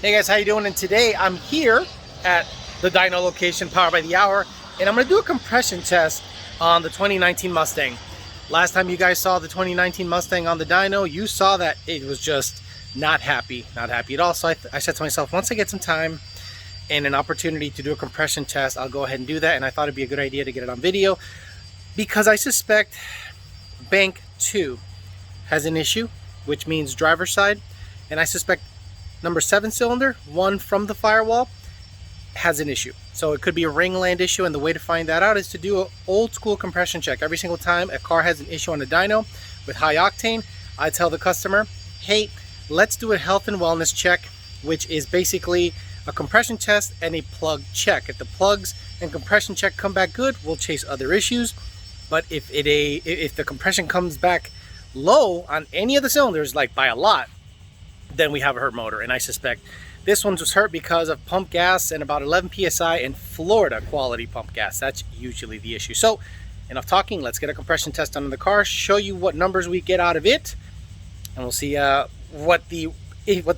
Hey guys, how you doing? And today I'm here at the dyno location, Power by the Hour, and I'm going to do a compression test on the 2019 Mustang. Last time you guys saw the 2019 Mustang on the dyno, you saw that it was just not happy at all. So I said to myself, once I get some time and an opportunity to do a compression test, I'll go ahead and do that. And I thought it'd be a good idea to get it on video because I suspect bank 2 has an issue, which means driver's side, and I suspect number 7 cylinder, one from the firewall, has an issue. So it could be a ringland issue, and the way to find that out is to do an old school compression check. Every single time a car has an issue on a dyno with high octane, I tell the customer, hey, let's do a health and wellness check, which is basically a compression test and a plug check. If the plugs and compression check come back good, we'll chase other issues. But if the compression comes back low on any of the cylinders, like by a lot, then we have a hurt motor. And I suspect this one was hurt because of pump gas and about 11 psi and Florida quality pump gas. That's usually the issue. So enough talking, let's get a compression test on the car, show you what numbers we get out of it, and we'll see what the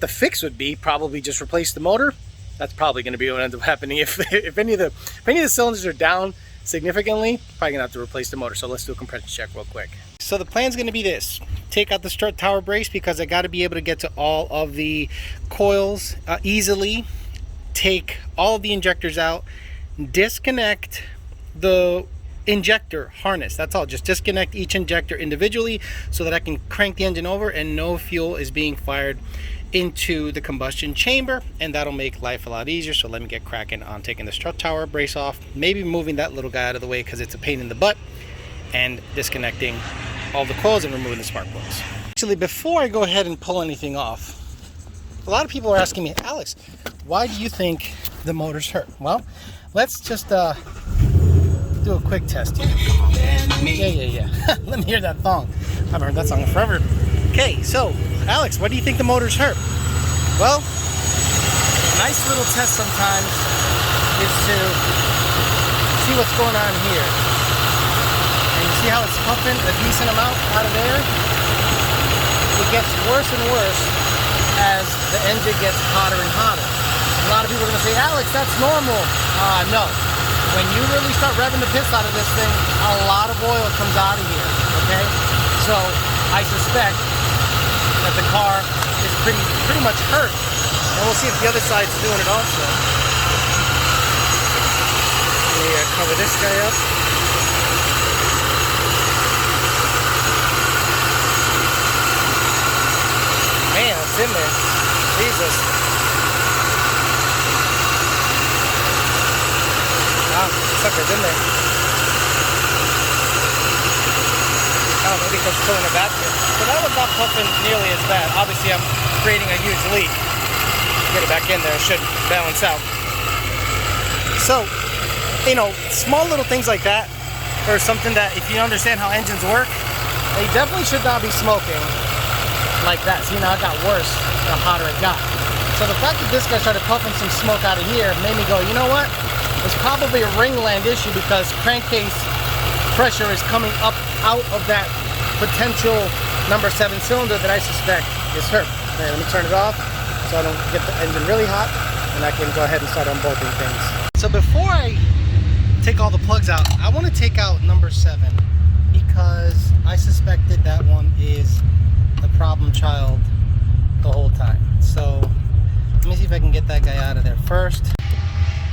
fix would be. Probably just replace the motor. That's probably going to be what ends up happening. If any of the cylinders are down significantly, probably gonna have to replace the motor. So let's do a compression check real quick. So the plan's gonna be this: take out the strut tower brace because I got to be able to get to all of the coils easily, take all of the injectors out, disconnect the injector harness. That's all. Just disconnect each injector individually so that I can crank the engine over and no fuel is being fired into the combustion chamber, and that'll make life a lot easier. So let me get cracking on taking the strut tower brace off, maybe moving that little guy out of the way because it's a pain in the butt, and disconnecting all the coils and removing the spark plugs. Actually, before I go ahead and pull anything off, a lot of people are asking me, Alex, why do you think the motor's hurt? Well, let's just do a quick test here. Yeah. Let me hear that thong. I haven't heard that song in forever. Okay, so Alex, why do you think the motor's hurt? Well, a nice little test sometimes is to see what's going on here. And you see how it's pumping a decent amount out of air? It gets worse and worse as the engine gets hotter and hotter. A lot of people are going to say, Alex, that's normal. No. When you really start revving the piss out of this thing, a lot of oil comes out of here, okay? So I suspect that the car is pretty much hurt. And we'll see if the other side's doing it also. Let me cover this guy up. Man, it's in there. Jesus. Wow, sucker's in there. Oh, maybe because it's still in the battery. So that one's not pumping nearly as bad. Obviously, I'm creating a huge leak. Get it back in there, it should balance out. So, you know, small little things like that are something that, if you understand how engines work, they definitely should not be smoking like that. See, now it got worse the hotter it got. So the fact that this guy started puffing some smoke out of here made me go, you know what? It's probably a ringland issue because crankcase pressure is coming up out of that potential number 7 cylinder that I suspect is hurt. Okay, let me turn it off so I don't get the engine really hot, and I can go ahead and start unbolting things. So before I take all the plugs out, I want to take out number 7 because I suspected that one is the problem child the whole time. So let me see if I can get that guy out of there first.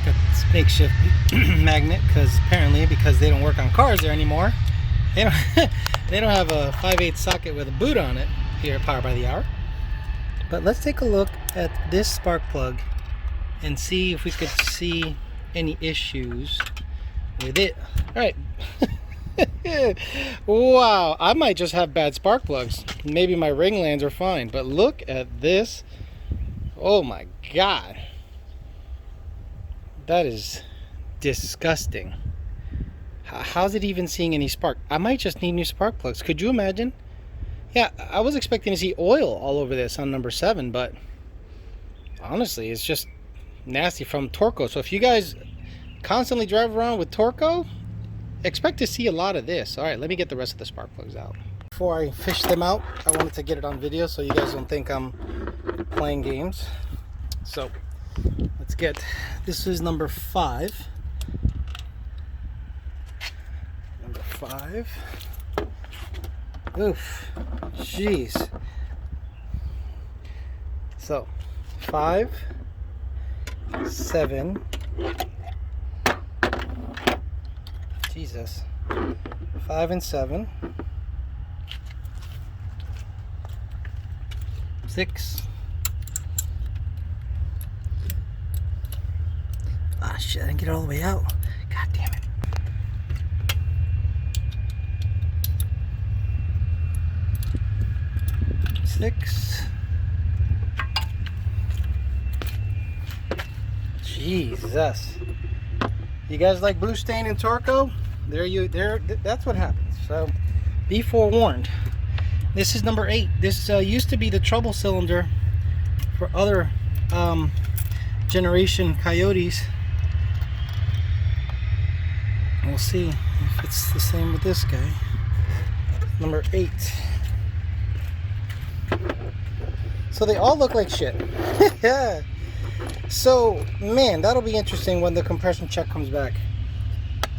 Got this makeshift magnet because they don't work on cars there anymore. They don't have a 5/8 socket with a boot on it here at Power by the Hour. But let's take a look at this spark plug and see if we could see any issues with it. All right. Wow, I might just have bad spark plugs. Maybe my ringlands are fine, but look at this. Oh my God. That is disgusting. How's it even seeing any spark? I might just need new spark plugs. Could you imagine? Yeah, I was expecting to see oil all over this on number 7, but honestly, it's just nasty from Torco. So if you guys constantly drive around with Torco, expect to see a lot of this. All right, let me get the rest of the spark plugs out. Before I fish them out, I wanted to get it on video so you guys don't think I'm playing games. So let's get, this is number 5. Number 5. Oof, jeez. So 5, 7, Jesus, 5 and 7, 6. Ah, shit, I didn't get it all the way out. God damn it. 6. Jesus. You guys like blue stain and Torco? That's what happens. So be forewarned. This is number 8. This used to be the trouble cylinder for other generation Coyotes. We'll see if it's the same with this guy. Number 8. So they all look like shit. Yeah. So, man, that'll be interesting when the compression check comes back.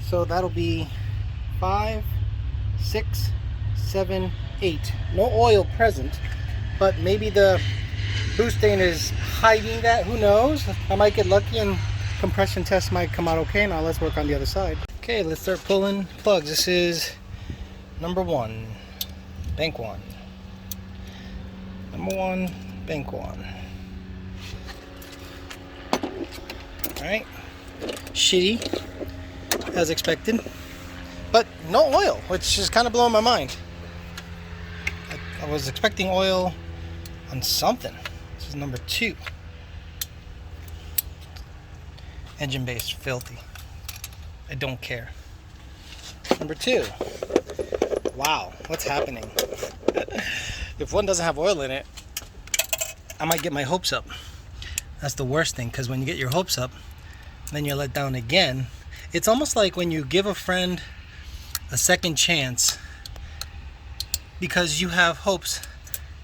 So that'll be 5, 6, 7, 8. No oil present, but maybe the blue stain is hiding that. Who knows? I might get lucky and compression test might come out okay. Now let's work on the other side. Okay, let's start pulling plugs. This is number 1, bank 1. Number 1, bank 1. Alright, shitty as expected, but no oil, which is kind of blowing my mind. I was expecting oil on something. This is number 2. Engine base, filthy. I don't care. Number 2. Wow, what's happening? If one doesn't have oil in it, I might get my hopes up. That's the worst thing, because when you get your hopes up, then you're let down again. It's almost like when you give a friend a second chance because you have hopes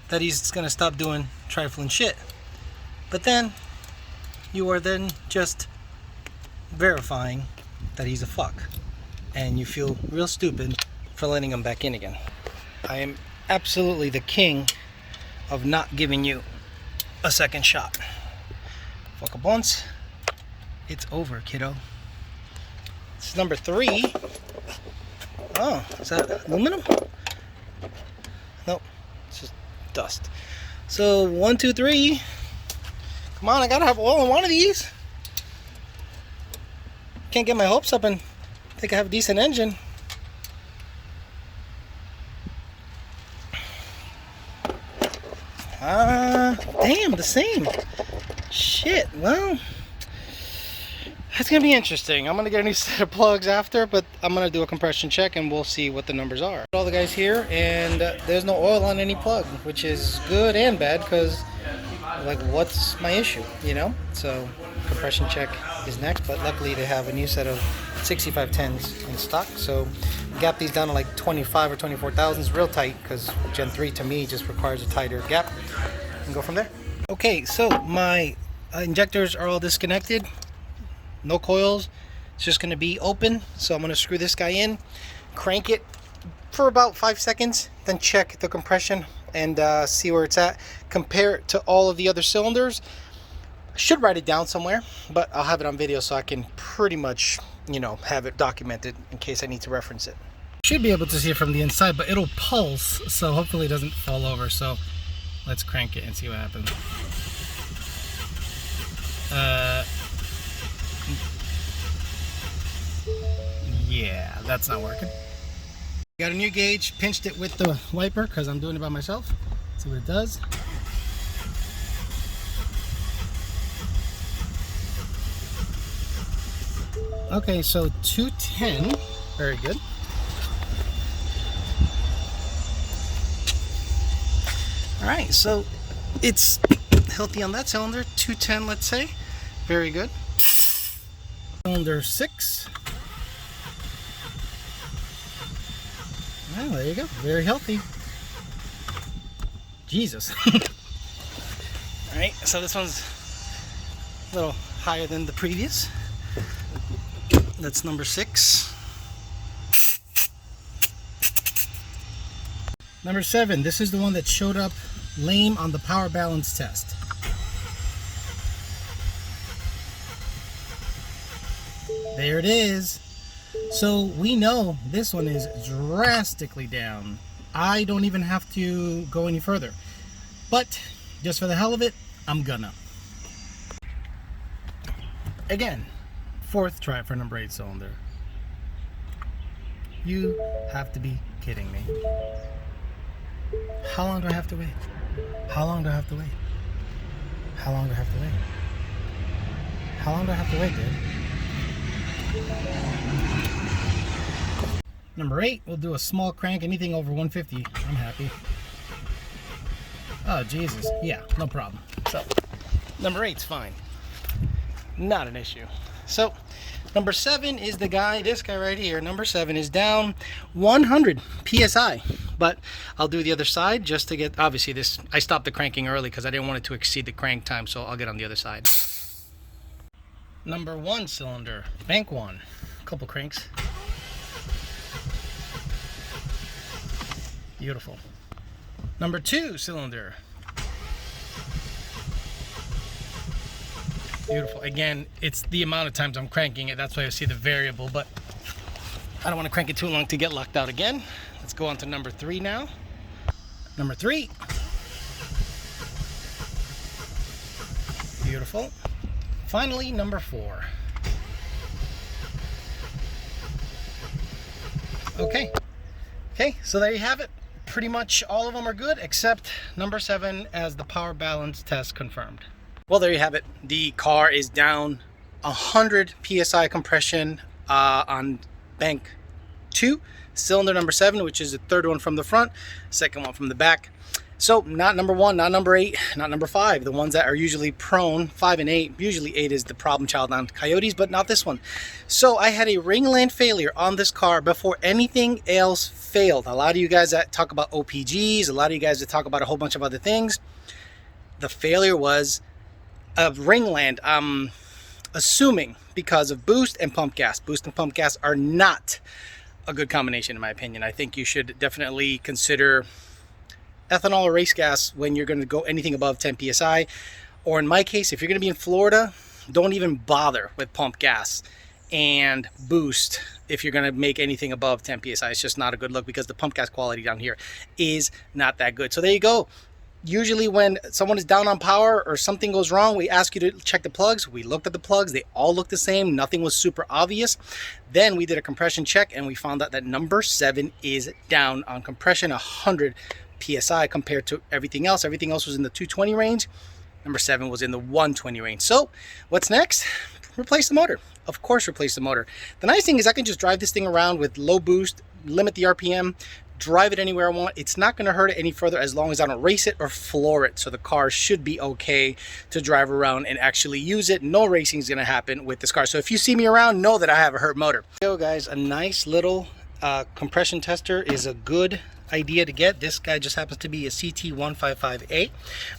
that he's gonna stop doing trifling shit. But then you are then just verifying that he's a fuck. And you feel real stupid for letting him back in again. I am absolutely the king of not giving you a second shot. Fuck up once, it's over, kiddo. This is number 3. Oh, is that aluminum? Nope, it's just dust. So 1, 2, 3. Come on, I gotta have oil in one of these. Can't get my hopes up and think I have a decent engine. Damn, the same. Shit, well, that's gonna be interesting. I'm gonna get a new set of plugs after, but I'm gonna do a compression check and we'll see what the numbers are. All the guys here, and there's no oil on any plug, which is good and bad, because like, what's my issue, you know? So compression check is next, but luckily they have a new set of 6510s in stock, so gap these down to like 25 or 24 thousandths, real tight, because Gen 3 to me just requires a tighter gap, and go from there. Okay, so my injectors are all disconnected, no coils. It's just going to be open, so I'm going to screw this guy in, crank it for about 5 seconds, then check the compression and see where it's at, compare it to all of the other cylinders. I should write it down somewhere, but I'll have it on video so I can pretty much, you know, have it documented in case I need to reference it. Should be able to see it from the inside, but it'll pulse, so hopefully it doesn't fall over. So let's crank it and see what happens. Yeah, that's not working. Got a new gauge, pinched it with the wiper because I'm doing it by myself. See what it does. Okay, so 210, very good. All right, so it's healthy on that cylinder, 210, let's say, very good. Cylinder 6. Well, there you go, very healthy. Jesus. All right, so this one's a little higher than the previous. That's number 6. Number 7, this is the one that showed up lame on the power balance test. There it is. So we know this one is drastically down. I don't even have to go any further. But just for the hell of it, I'm gonna. Again, 4th try for number 8 cylinder. You have to be kidding me. How long do I have to wait? How long do I have to wait? How long do I have to wait? How long do I have to wait, dude? Number 8, we'll do a small crank. Anything over 150, I'm happy. Oh, Jesus. Yeah, no problem. So, number 8's fine. Not an issue. So, number 7 is the guy, this guy right here. Number 7 is down 100 PSI. But I'll do the other side just to get, obviously this, I stopped the cranking early because I didn't want it to exceed the crank time, so I'll get on the other side. Number 1 cylinder, bank 1. Couple cranks. Beautiful. Number 2 cylinder. Beautiful. Again, it's the amount of times I'm cranking it. That's why I see the variable, but I don't want to crank it too long to get locked out again. Let's go on to number 3 now. Number 3. Beautiful. Finally, number 4. Okay. Okay, so there you have it. Pretty much all of them are good except number 7 as the power balance test confirmed. Well, there you have it. The car is down 100 PSI compression on bank 2, cylinder number 7, which is the 3rd one from the front, 2nd one from the back. So not number 1, not number 8, not number 5, the ones that are usually prone, 5 and 8. Usually 8 is the problem child on Coyotes, but not this one. So I had a ringland failure on this car before anything else failed. A lot of you guys that talk about OPGs, a lot of you guys that talk about a whole bunch of other things, the failure was of ringland, I'm assuming because of boost and pump gas. Boost and pump gas are not a good combination in my opinion. I think you should definitely consider ethanol or race gas when you're going to go anything above 10 psi, or in my case, if you're going to be in Florida, don't even bother with pump gas and boost if you're going to make anything above 10 psi. It's just not a good look because the pump gas quality down here is not that good. So there you go. Usually when someone is down on power or something goes wrong, we ask you to check the plugs. We looked at the plugs. They all look the same. Nothing was super obvious. Then we did a compression check and we found out that number 7 is down on compression 100 PSI compared to everything else. Everything else was in the 220 range. Number 7 was in the 120 range. So what's next? Replace the motor. Of course, replace the motor. The nice thing is I can just drive this thing around with low boost, limit the RPM, drive it anywhere I want. It's not going to hurt it any further as long as I don't race it or floor it. So the car should be okay to drive around and actually use it. No racing is going to happen with this car. So if you see me around, know that I have a hurt motor. So guys, a nice little compression tester is a good idea to get. This guy just happens to be a CT155A.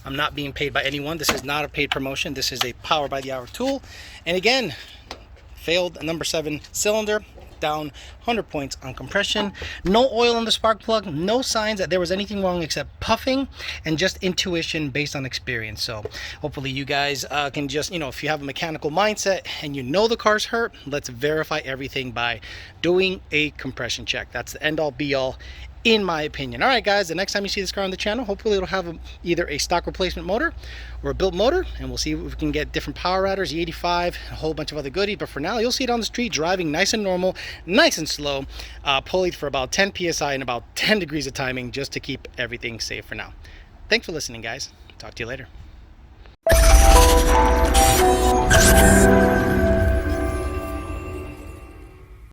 I'm not being paid by anyone. This is not a paid promotion. This is a power by the hour tool. And again, failed number 7 cylinder, down 100 points on compression. No oil in the spark plug. No signs that there was anything wrong except puffing and just intuition based on experience. So hopefully you guys can just, you know, if you have a mechanical mindset and you know the car's hurt, let's verify everything by doing a compression check. That's the end all be all in my opinion. All right guys, the next time you see this car on the channel, hopefully it'll have either a stock replacement motor or a built motor, and we'll see if we can get different power routers, the 85, a whole bunch of other goodies. But for now, you'll see it on the street driving nice and normal, nice and slow, pulley for about 10 psi and about 10 degrees of timing just to keep everything safe for now. Thanks for listening guys. Talk to you later.